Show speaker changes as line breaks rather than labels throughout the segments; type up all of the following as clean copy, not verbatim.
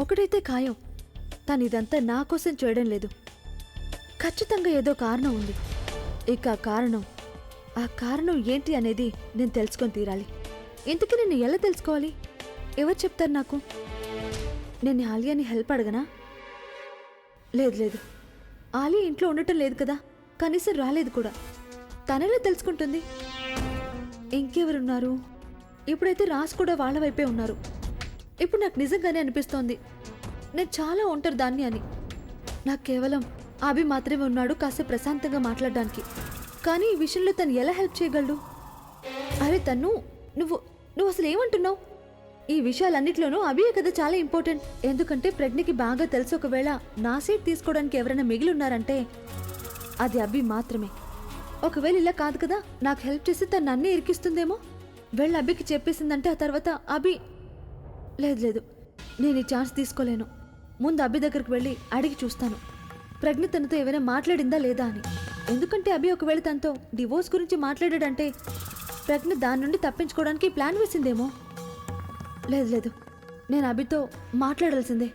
ఒకటైతే ఖాయం, తను ఇదంతా నా కోసం చేయడం లేదు. ఖచ్చితంగా ఏదో కారణం ఉంది. ఇక ఆ కారణం ఏంటి అనేది నేను తెలుసుకొని తీరాలి. ఇంతకీ నేను ఎలా తెలుసుకోవాలి? ఎవరు చెప్తారు నాకు? నేను ఆలియాని హెల్ప్ అడగనా? లేదు, ఆలియా ఇంట్లో ఉండటం లేదు కదా, కనీసం రాలేదు కూడా. తనెలా తెలుసుకుంటుంది? ఇంకెవరున్నారు? ఇప్పుడైతే రాజ్ కూడా వాళ్ళ వైపే ఉన్నారు. ఇప్పుడు నాకు నిజంగానే అనిపిస్తోంది నేను చాలా ఒంటరి దాన్ని అని. నాకు కేవలం అభి మాత్రమే ఉన్నాడు కాసేపు ప్రశాంతంగా మాట్లాడడానికి. కానీ ఈ విషయంలో తను ఎలా హెల్ప్ చేయగలడు? అరే నువ్వు అసలు ఏమంటున్నావు? ఈ విషయాలన్నిట్లోనూ అభియే కదా చాలా ఇంపార్టెంట్. ఎందుకంటే ప్రజ్ఞకి బాగా తెలుసు, ఒకవేళ నా సీట్ తీసుకోవడానికి ఎవరైనా మిగిలి ఉన్నారంటే అది అభి మాత్రమే. ఒకవేళ ఇలా కాదు కదా, నాకు హెల్ప్ చేసి తను నన్నే ఇరికిస్తుందేమో. వెళ్ళి అభికి చెప్పేసిందంటే ఆ తర్వాత అభి... లేదు, నేను ఈ ఛాన్స్ తీసుకోలేను. ముందు అభి దగ్గరికి వెళ్ళి అడిగి చూస్తాను ప్రజ్ఞ తనతో ఏమైనా మాట్లాడిందా లేదా అని. ఎందుకంటే అభి ఒకవేళ తనతో డివోర్స్ గురించి మాట్లాడాడంటే ప్రజ్ఞ దాని నుండి తప్పించుకోవడానికి ప్లాన్ వేసిందేమో. లేదు, నేను అభితో మాట్లాడాల్సిందే.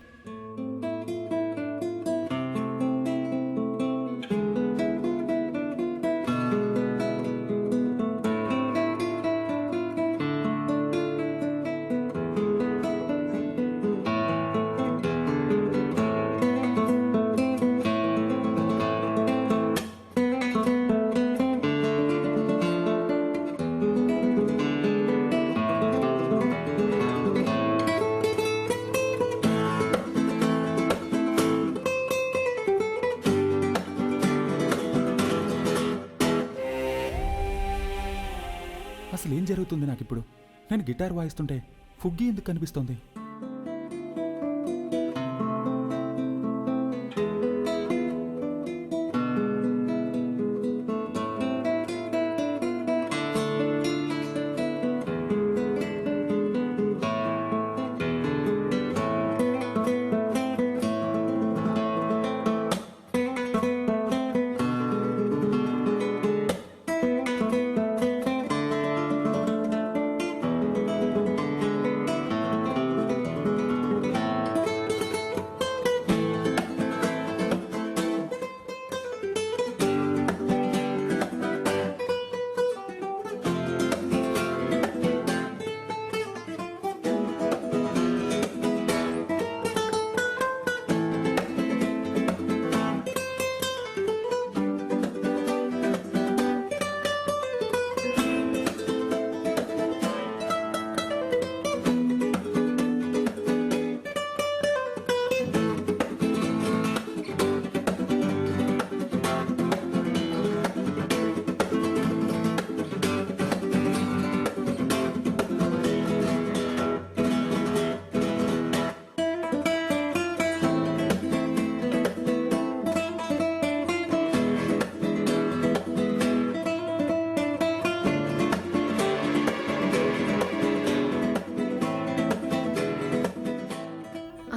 అసలు ఏం జరుగుతుంది నాకిప్పుడు? నేను గిటార్ వాయిస్తుంటే ఫుగ్గి ఎందుకు కనిపిస్తోంది?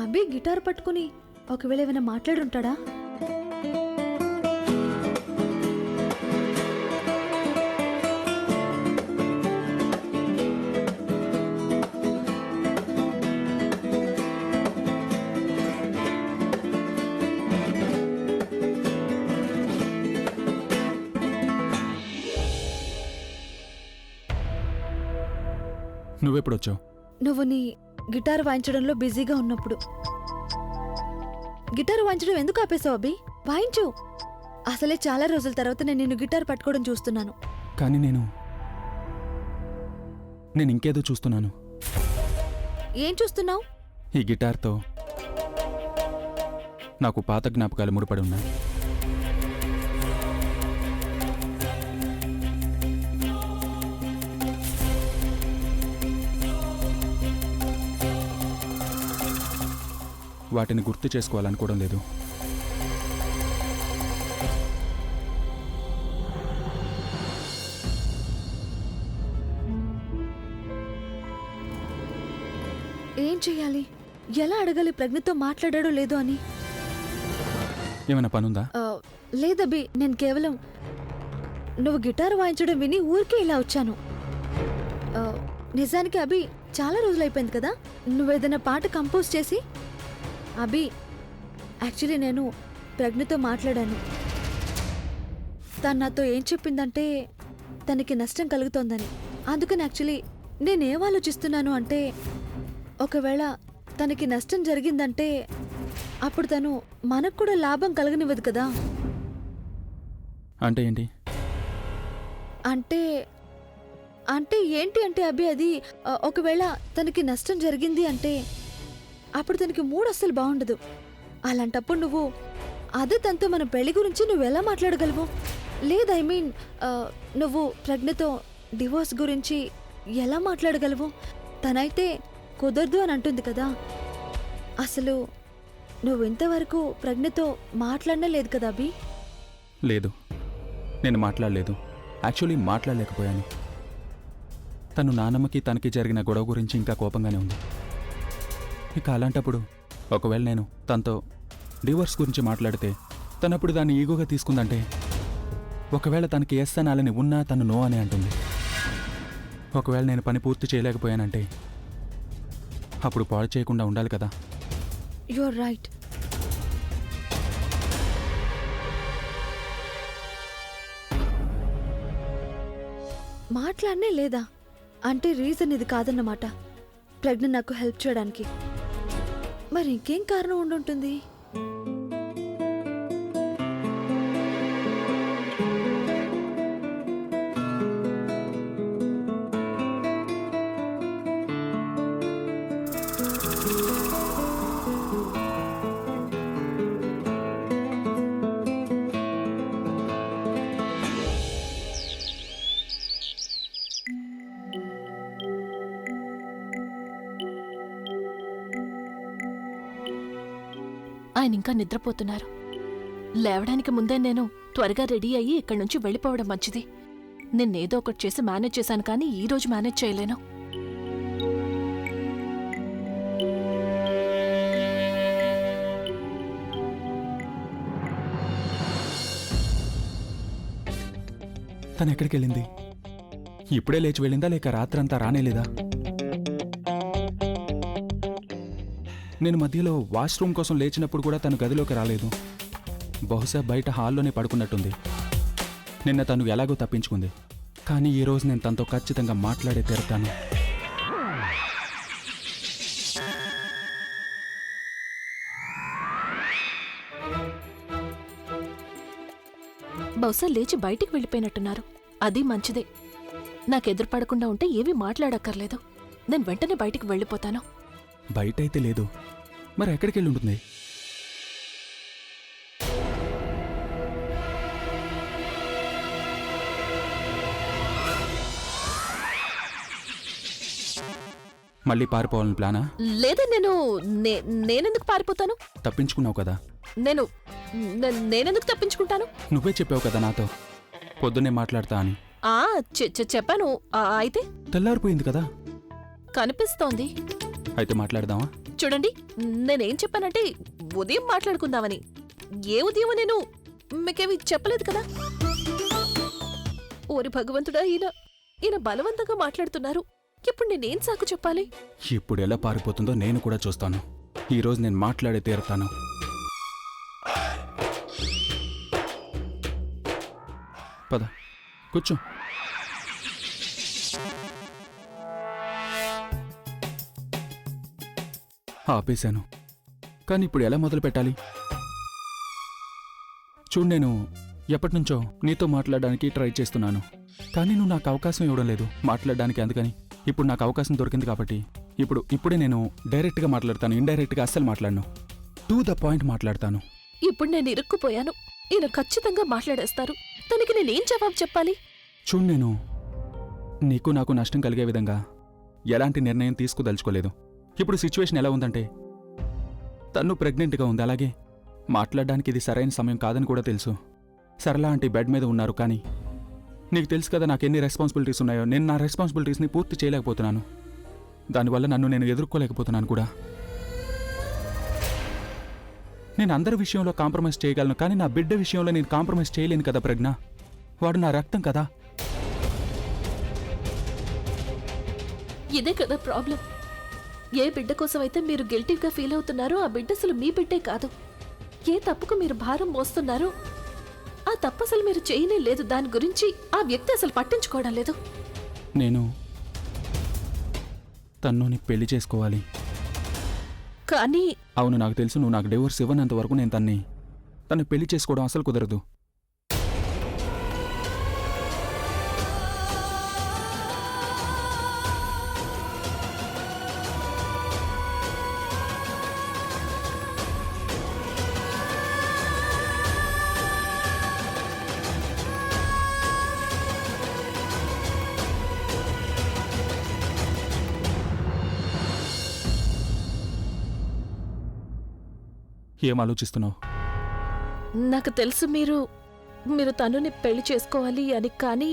అభి గిటార్ పట్టుకుని ఒకవేళ ఏమైనా మాట్లాడుంటాడా? నువ్వెప్పుడొచ్చావు?
నువ్వు నీ గిటార్ వాయించడంలో బిజీగా ఉన్నప్పుడు. గిటార్ వాయించడం ఎందుకు ఆపేశావు అభి? వాయించు. అసలే చాలా రోజుల తర్వాత నేను నిన్ను గిటార్ పట్టుకోవడం చూస్తున్నాను.
కానీ నేను ఇంకేదో చూస్తున్నాను.
ఏం చూస్తున్నావు?
ఈ గిటార్తో నాకు పాత జ్ఞాపకాలు ముడిపడి ఉన్నాయి. వాటిని గుర్తు చేసుకోవాలనుకోవడం లేదు.
ఏం చెయ్యాలి? ఎలా అడగాలి ప్రజ్ఞతో మాట్లాడాడో లేదో అని?
ఏమైనా పనుందా?
లేదబ్బి, నేను కేవలం నువ్వు గిటార్ వాయించడం విని ఊరికే ఇలా వచ్చాను. నిజానికి అభి చాలా రోజులైపోయింది కదా, నువ్వేదైనా పాట కంపోజ్ చేసి అభి, యాక్చువల్లీ నేను ప్రజ్ఞతో మాట్లాడాను. తను నాతో ఏం చెప్పిందంటే తనకి నష్టం కలుగుతోందని. అందుకని యాక్చువల్లీ నేనేం ఆలోచిస్తున్నాను అంటే, ఒకవేళ తనకి నష్టం జరిగిందంటే అప్పుడు తను మనకు కూడా లాభం కలగనివ్వదు కదా.
అంటే ఏంటి?
అంటే అంటే ఏంటి అంటే అభి, అది ఒకవేళ తనకి నష్టం జరిగింది అంటే అప్పుడు తనకి మూడ్ అస్సలు బాగుండదు. అలాంటప్పుడు నువ్వు అదే తనతో మన పెళ్లి గురించి నువ్వు ఎలా మాట్లాడగలవు? లేదు, ఐ మీన్ నువ్వు ప్రజ్ఞతో డివోర్స్ గురించి ఎలా మాట్లాడగలవు? తనైతే కుదరదు అని అంటుంది కదా. అసలు నువ్వు ఇంతవరకు ప్రజ్ఞతో మాట్లాడనే లేదు కదా అభి?
లేదు, నేను మాట్లాడలేదు. యాక్చువల్లీ మాట్లాడలేకపోయాను. తను నానమ్మకి తనకి జరిగిన గొడవ గురించి ఇంకా కోపంగానే ఉంది. ఇక అలాంటప్పుడు ఒకవేళ నేను తనతో డివోర్స్ గురించి మాట్లాడితే తనప్పుడు దాన్ని ఈగోగా తీసుకుందంటే, ఒకవేళ తనకి ఎస్ అనాలని ఉన్నా తను నో అని అంటుంది. ఒకవేళ నేను పని పూర్తి చేయలేకపోయానంటే అప్పుడు పాడు చేయకుండా ఉండాలి కదా.
You are right. మాట్లాడనే లేదా అంటే రీజన్ ఇది కాదన్నమాట, ప్రజ్ఞ నాకు హెల్ప్ చేయడానికి. మరి ఇంకేం కారణం ఉండుంటుంది?
ఆయన ఇంకా నిద్రపోతున్నారు. లేవడానికి ముందే నేను త్వరగా రెడీ అయ్యి ఇక్కడి నుంచి వెళ్ళిపోవడం మంచిది. నిన్నేదో ఒకటి చేసి మేనేజ్ చేశాను, కానీ ఈ రోజు మేనేజ్ చేయలేను.
తను ఎక్కడికి వెళ్ళింది? ఇప్పుడే లేచి వెళ్ళిందా లేక రాత్రంతా రానేలేదా? నేను మధ్యలో వాష్రూమ్ కోసం లేచినప్పుడు కూడా తను గదిలోకి రాలేదు. బహుశా బయట హాల్లోనే పడుకున్నట్టుంది. నిన్న తను ఎలాగో తప్పించుకుంది. కానీ ఈరోజు నేను తనతో ఖచ్చితంగా మాట్లాడే తీరుతాను.
బహుశా లేచి బయటికి వెళ్ళిపోయినట్టున్నారు. అది మంచిదే. నాకెదురుపడకుండా ఉంటే ఏమీ మాట్లాడక్కర్లేదు. నేను వెంటనే బయటికి వెళ్ళిపోతాను.
బయటైతే లేదు, మరి ఎక్కడికి వెళ్ళి ఉంటుంది? మళ్ళీ పారిపోవాలని ప్లానా?
లేదా నేనెందుకు పారిపోతాను?
తప్పించుకున్నావు కదా.
నేనెందుకు తప్పించుకుంటాను?
నువ్వే చెప్పావు కదా నాతో పొద్దున్నే మాట్లాడతా అని.
చెప్పాను. అయితే
తెల్లారిపోయింది కదా.
కనిపిస్తోంది.
అయితే మాట్లాడదామా?
చూడండి, నేనేం చెప్పానంటే ఉదయం మాట్లాడుకుందామని. ఏ ఉదయం నేను మీకేవి చెప్పలేదు కదా. ఓరి భగవంతుడా, ఈయన బలవంతంగా మాట్లాడుతున్నారు. ఇప్పుడు నేనేం సాకు చెప్పాలి?
ఇప్పుడు ఎలా పారిపోతుందో నేను కూడా చూస్తాను. ఈరోజు నేను మాట్లాడే తీరుతాను. పద, కూర్చో. ఆపేశాను, కానీ ఇప్పుడు ఎలా మొదలు పెట్టాలి? చూడు, నేను ఎప్పటినుంచో నీతో మాట్లాడడానికి ట్రై చేస్తున్నాను, కానీ నువ్వు నాకు అవకాశం ఇవ్వడం లేదు మాట్లాడడానికి. అందుకని ఇప్పుడు నాకు అవకాశం దొరికింది కాబట్టి ఇప్పుడే నేను డైరెక్ట్గా మాట్లాడతాను. ఇండైరెక్ట్గా అస్సలు మాట్లాడను. టు ద పాయింట్ మాట్లాడతాను.
ఇప్పుడు నేను ఇరుక్కుపోయాను. ఈయన ఖచ్చితంగా మాట్లాడేస్తారు. తనకి నేనేం జవాబు చెప్పాలి?
చూడు, నేను నీకు నాకు నష్టం కలిగే విధంగా ఎలాంటి నిర్ణయం తీసుకుదలుచుకోలేదు. ఇప్పుడు సిచ్యువేషన్ ఎలా ఉందంటే, తను ప్రెగ్నెంట్గా ఉంది. అలాగే మాట్లాడడానికి ఇది సరైన సమయం కాదని కూడా తెలుసు. సరళ ఆంటీ బెడ్ మీద ఉన్నారు. కానీ నీకు తెలుసు కదా నాకు ఎన్ని రెస్పాన్సిబిలిటీస్ ఉన్నాయో. నేను నా రెస్పాన్సిబిలిటీస్ని పూర్తి చేయలేకపోతున్నాను. దానివల్ల నన్ను నేను ఎదుర్కోలేకపోతున్నాను కూడా. నేను అందరి విషయంలో కాంప్రమైజ్ చేయగలను, కానీ నా బిడ్డ విషయంలో నేను కాంప్రమైజ్ చేయలేను కదా ప్రజ్ఞ. వాడు నా రక్తం కదా.
ఇదే కదా ప్రాబ్లం. ఏ బిడ్డ కోసమైతే మీరు గిల్టీగా ఫీల్ అవుతున్నారో ఆ బిడ్డ అసలు మీ బిడ్డే కాదు. ఏ తప్పుకు మీరు భారం మోస్తున్నారో ఆ తప్పు అసలు మీరు చేయనే లేదు. దాని గురించి ఆ వ్యక్తి అసలు పట్టించుకోవడం లేదు.
నేను తన్నుని పెళ్లి చేసుకోవాలి.
కానీ
అవును, నాకు తెలుసు. నువ్వు నాకు డివోర్స్ ఇవ్వనంత వరకు నేను తను పెళ్లి చేసుకోవడం అసలు కుదరదు. ఏం ఆలోచిస్తున్నావు?
నాకు తెలుసు మీరు తనుని పెళ్లి చేసుకోవాలి అని. కానీ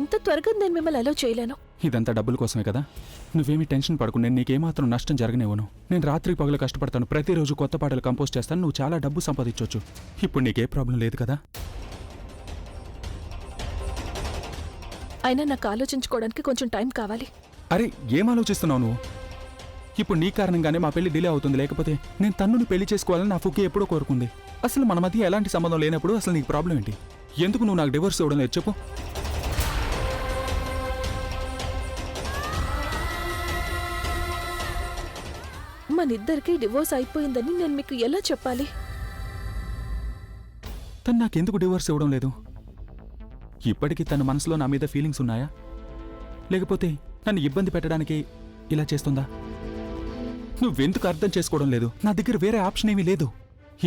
ఇంత త్వరగా నేను మిమ్మల్ని అలో చేయలేను.
ఇదంతా డబ్బుల కోసమే కదా? నువ్వేమీ టెన్షన్ పడకు. నేను నీకేమాత్రం నష్టం జరగనివ్వను. నేను రాత్రి పగలు కష్టపడతాను. ప్రతిరోజు కొత్త పాటలు కంపోజ్ చేస్తాను. నువ్వు చాలా డబ్బు సంపాదించవచ్చు. ఇప్పుడు నీకే ప్రాబ్లం లేదు కదా?
అయినా నాకు ఆలోచించుకోవడానికి కొంచెం టైం కావాలి.
అరే, ఏం ఆలోచిస్తున్నావు నువ్వు? ఇప్పుడు నీ కారణంగానే మా పెళ్లి డిలే అవుతుంది. లేకపోతే నేను తన్నుని పెళ్లి చేసుకోవాలని నా ఫుక్కి ఎప్పుడో కోరుకుంది. అసలు మన మధ్య ఎలాంటి సంబంధం లేనప్పుడు అసలు నీకు ప్రాబ్లం ఏంటి? ఎందుకు నువ్వు నాకు డివోర్స్ ఇవ్వడం లేదు చెప్పు?
మనిద్దరికీ డివోర్స్ అయిపోయిందని నేను మీకు ఎలా చెప్పాలి?
తను నాకెందుకు డివోర్స్ ఇవ్వడం లేదు? ఇప్పటికీ తన మనసులో నా మీద ఫీలింగ్స్ ఉన్నాయా? లేకపోతే నన్ను ఇబ్బంది పెట్టడానికి ఇలా చేస్తుందా? నువ్వెందుకు అర్థం చేసుకోవడం లేదు? నా దగ్గర వేరే ఆప్షన్ ఏమీ లేదు.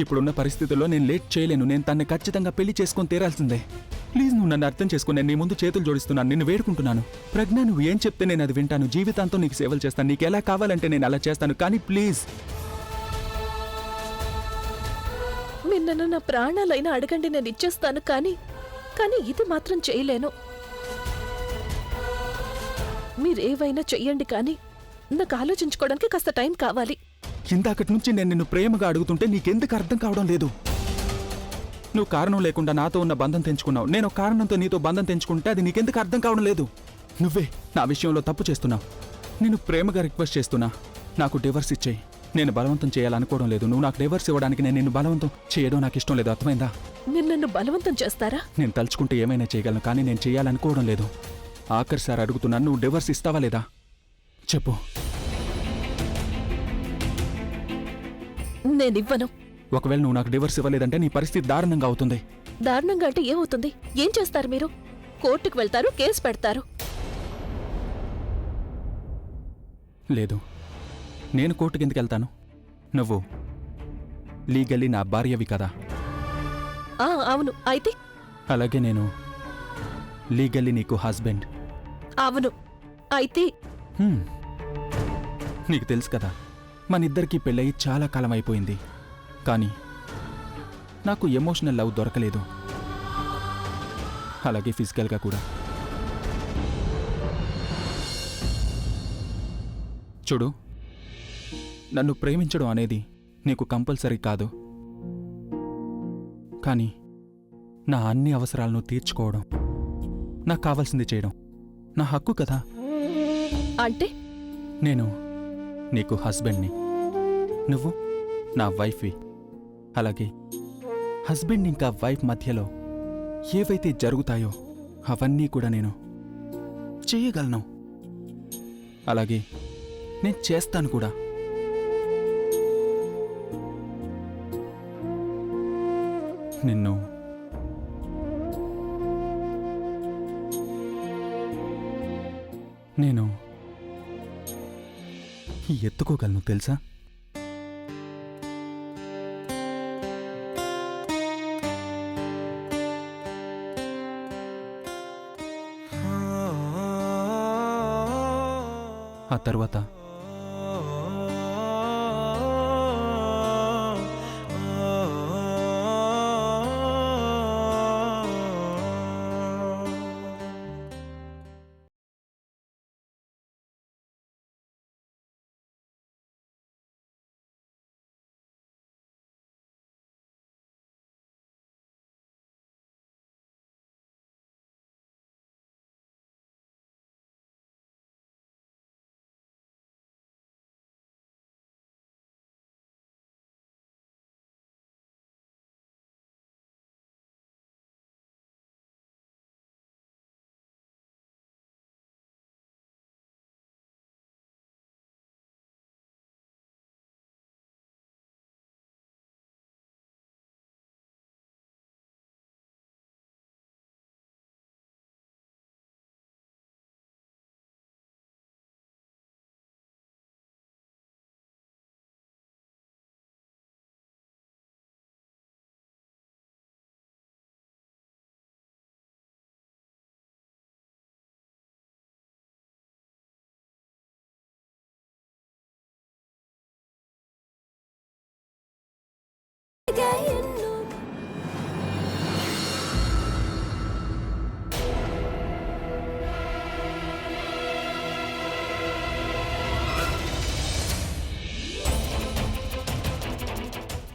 ఇప్పుడున్న పరిస్థితుల్లో నేను లేట్ చేయలేను. నేను తన్ని ఖచ్చితంగా పెళ్లి చేసుకొని తీరాల్సిందే. ప్లీజ్ నువ్వు నన్ను అర్థం చేసుకుని, నేను నీ ముందు చేతులు జోడిస్తున్నాను, నిన్ను వేడుకుంటున్నాను. ప్రజ్ఞ, నువ్వు ఏం చెప్తే నేను అది వింటాను. జీవితాంతం నీకు సేవలు చేస్తాను. నీకు ఎలా కావాలంటే నేను అలా చేస్తాను. కానీ ప్లీజ్.
మీరు నన్ను నా ప్రాణాలైనా అడగండి, నేను ఇచ్చేస్తాను. కానీ ఇది మాత్రం చేయలేను. మీరేవైనా చెయ్యండి, కానీ నాకు ఆలోచించుకోవడానికి కాస్త టైం కావాలి.
ఇందాకటి నుంచి నేను నిన్ను ప్రేమగా అడుగుతుంటే నీకెందుకు అర్థం కావడం లేదు? నువ్వు కారణం లేకుండా నాతో ఉన్న బంధం తెంచుకున్నావు. నేను ఒక కారణంతో నీతో బంధం తెంచుకుంటే అది నీకెందుకు అర్థం కావడం లేదు? నువ్వే నా విషయంలో తప్పు చేస్తున్నావు. నేను ప్రేమగా రిక్వెస్ట్ చేస్తున్నా, నాకు డివర్స్ ఇచ్చేయి. నేను బలవంతం చేయాలనుకోవడం లేదు. నువ్వు నాకు డివర్స్ ఇవ్వడానికి నేను నిన్ను బలవంతం చేయడం నాకు ఇష్టం లేదు. అర్థమైందా?
మీరు నన్ను బలవంతం చేస్తారా?
నేను తలుచుకుంటే ఏమైనా చేయగలను, కానీ నేను చేయాలనుకోవడం లేదు. ఆఖరి సార్ అడుగుతున్నాను, నువ్వు డివర్స్ ఇస్తావా లేదా చెప్పు.
నేనివ్వను.
ఒకవేళ నువ్వు నాకు డివర్స్ ఇవ్వలేదంటే నీ పరిస్థితి దారుణంగా అవుతుంది.
దారుణంగా అంటే ఏమవుతుంది? ఏం చేస్తారు మీరు? కోర్టుకు వెళ్తారు, కేసు పెడతారు.
లేదు, నేను కోర్టుకి ఎందుకు వెళ్తాను? నువ్వు లీగల్లీ నా భార్యవి కదా?
అవును. అయితే
అలాగే నేను లీగల్లీ నీకు హస్బెండ్.
అవును. అయితే
నీకు తెలుసు కదా, మనిద్దరికీ పెళ్ళయి చాలా కాలం అయిపోయింది. కానీ నాకు ఎమోషనల్ లవ్ దొరకలేదు, అలాగే ఫిజికల్గా కూడా. చూడు, నన్ను ప్రేమించడం అనేది నీకు కంపల్సరీ కాదు. కానీ నా అన్ని అవసరాలను తీర్చుకోవడం, నాకు కావాల్సింది చేయడం నా హక్కు కదా.
అంటే
నేను నీకు హస్బెండ్ని, నువ్వు నా వైఫ్వి. అలాగే హస్బెండ్ ఇంకా వైఫ్ మధ్యలో ఏవైతే జరుగుతాయో అవన్నీ కూడా నేను చేయగలను. అలాగే నేను చేస్తాను కూడా. నిన్ను నేను ఎత్తుకోగలను తెలుసా? ఆ తర్వాత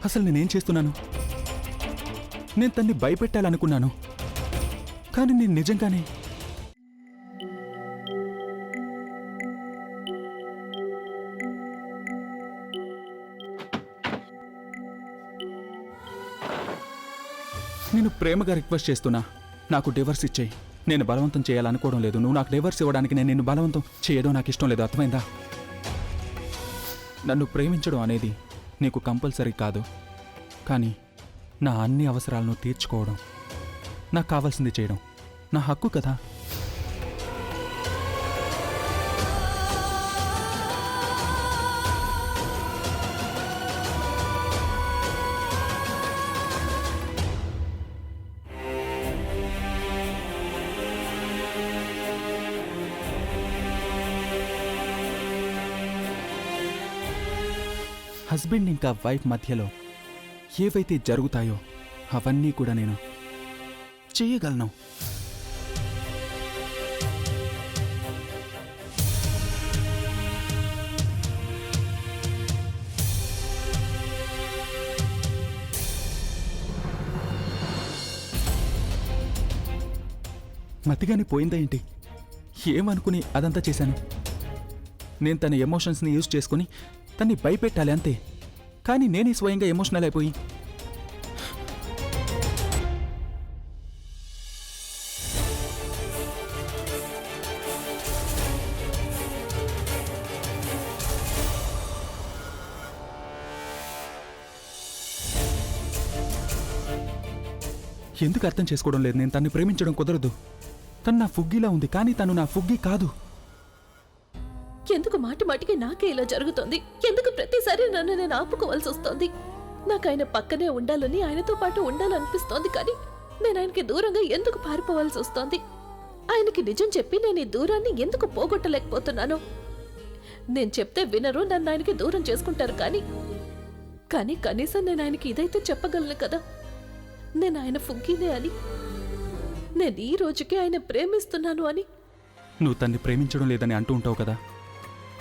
అసలు నేనేం చేస్తున్నాను? నేను తన్ని భయపెట్టాలనుకున్నాను, కానీ నేను నిజంగానే నేను ప్రేమగా రిక్వెస్ట్ చేస్తున్నా, నాకు డివర్స్ ఇచ్చేయి. నేను బలవంతం చేయాలనుకోవడం లేదు. నువ్వు నాకు డివర్స్ ఇవ్వడానికి నేను నిన్ను బలవంతం చేయడం నాకు ఇష్టం లేదు, అర్థమైందా? నన్ను ప్రేమించడం అనేది నీకు కంపల్సరీ కాదు, కానీ నా అన్ని అవసరాలను తీర్చుకోవడం, నాకు కావాల్సింది చేయడం నా హక్కు కదా. హస్బెండ్ ఇంకా వైఫ్ మధ్యలో ఏవైతే జరుగుతాయో అవన్నీ కూడా నేను చేయగలను. మతిగాని పోయిందా ఏంటి? ఏమనుకుని అదంతా చేశాను? నేను తన ఎమోషన్స్ని యూజ్ చేసుకుని తన్ని భయపెట్టాలి అంతే, కానీ నేనే స్వయంగా ఎమోషనల్ అయిపోయి ఎందుకు అర్థం చేసుకోవడం లేదు? నేను తన్ని ప్రేమించడం కుదరదు. తను నా ఫుగ్గీలా ఉంది, కానీ తను నా ఫుగ్గీ కాదు.
ఎందుకు మాటి మాటికి నాకే ఇలా జరుగుతోంది? ఎందుకు ప్రతిసారి నన్ను నేను ఆపుకోవాల్సి వస్తోంది? నాకు ఆయన పక్కనే ఉండాలని, ఆయనతో పాటు ఉండాలనిపిస్తోంది, కానీ నేను ఆయనకి దూరంగా ఎందుకు పారిపోవాల్సి వస్తోంది? ఆయనకి నిజం చెప్పి నేను ఈ దూరాన్ని ఎందుకు పోగొట్టలేకపోతున్నాను? నేను చెప్తే వినరు, నన్ను ఆయనకి దూరం చేసుకుంటారు, కానీ కనీసం నేను ఆయనకి ఇదైతే చెప్పగలను కదా, నేను ఆయన ఫుగ్గీనే అని, నేను ఈ రోజుకే ఆయన ప్రేమిస్తున్నాను అని.
నువ్వు తన్ని ప్రేమించడం లేదని అంటూ ఉంటావు కదా,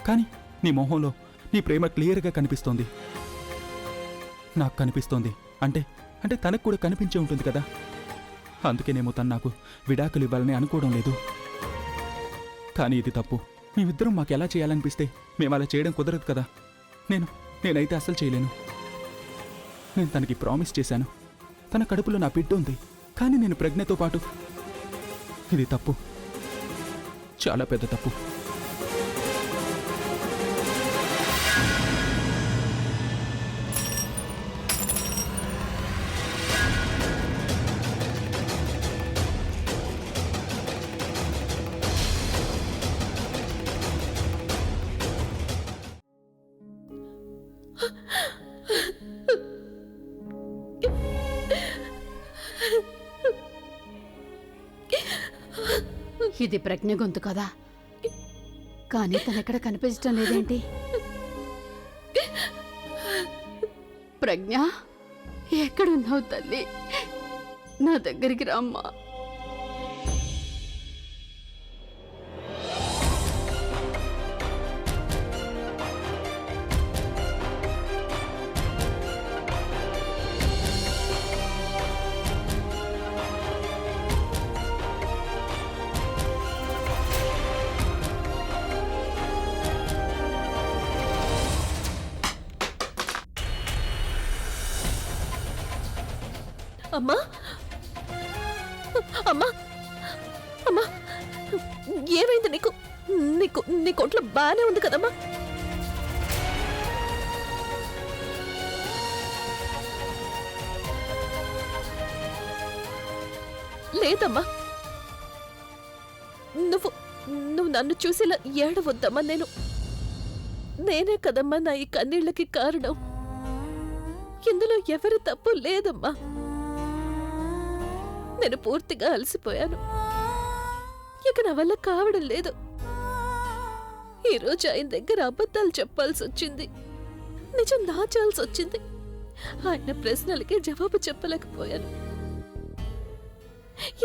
కానీ నీ మొహంలో నీ ప్రేమ క్లియర్గా కనిపిస్తోంది. నాకు కనిపిస్తోంది అంటే తనకు కూడా కనిపించే ఉంటుంది కదా. అందుకేనేమో తను నాకు విడాకులు ఇవ్వాలని అనుకోవడం లేదు. కానీ ఇది తప్పు. మేమిద్దరం మాకు ఎలా చేయాలనిపిస్తే మేము అలా చేయడం కుదరదు కదా. నేనైతే అస్సలు చేయలేను. నేను తనకి ప్రామిస్ చేశాను, తన కడుపులో నా బిడ్డ ఉంది, కానీ నేను ప్రజ్ఞతో పాటు. ఇది తప్పు, చాలా పెద్ద తప్పు.
ఇది ప్రజ్ఞ గొంతు కదా, కానీ తనెక్కడ కనిపించడం లేదేంటి? ప్రజ్ఞ, ఎక్కడున్నావు తల్లి? నా దగ్గరికి రామ్మా.
అమ్మా, అమ్మా, అమ్మా, ఏమైంది నీకు? నీ కొట్లో బానే ఉంది కదమ్మా? లేదమ్మా, నువ్వు నన్ను చూసేలా ఏడవద్దమ్మా. నేనే కదమ్మా నా ఈ కన్నీళ్ళకి కారణం. ఇందులో ఎవరి తప్పు లేదమ్మా. నేను పూర్తిగా అలసిపోయాను, ఇక నా వల్ల కావడం లేదు. ఈరోజు ఆయన దగ్గర అబద్ధాలు చెప్పాల్సి వచ్చింది, నిజం దాచాల్సి వచ్చింది. ఆయన ప్రశ్నలకి జవాబు చెప్పలేకపోయాను.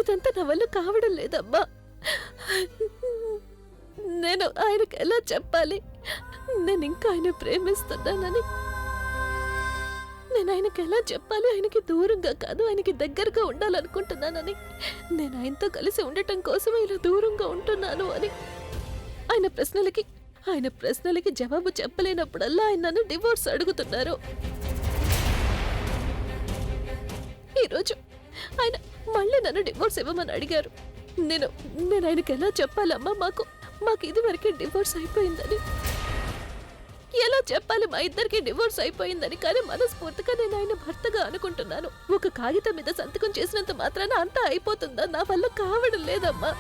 ఇదంతా నా వల్ల కావడం లేదమ్మా. నేను ఆయనకు ఎలా చెప్పాలి నేను ఇంకా ఆయన ప్రేమిస్తున్నానని? నేను ఆయనకి ఎలా చెప్పాలి? ఆయనకి దూరంగా కాదు, ఆయనకి దగ్గరగా ఉండాలనుకుంటున్నానని, నేను ఆయనతో కలిసి ఉండటం కోసమే ఇలా దూరంగా ఉంటున్నాను అని. ఆయన ప్రశ్నలకి జవాబు చెప్పలేనప్పుడల్లా ఆయన నన్ను డివోర్స్ అడుగుతున్నారు. ఈరోజు ఆయన మళ్ళీ నన్ను డివోర్స్ ఇవ్వమని అడిగారు. నేను ఆయనకి ఎలా చెప్పాలమ్మా? మాకు ఇది వరకే డివోర్స్ అయిపోయిందని ఎలా చెప్పాలి? మా ఇద్దరికి డివోర్స్ అయిపోయిందని. కానీ మనస్ఫూర్తిగా నేను ఆయన భర్తగా అనుకుంటున్నాను. ఒక కాగితం మీద సంతకం చేసినంత మాత్రాన అంతా అయిపోతుందా? నా వల్ల కావడం లేదమ్మా.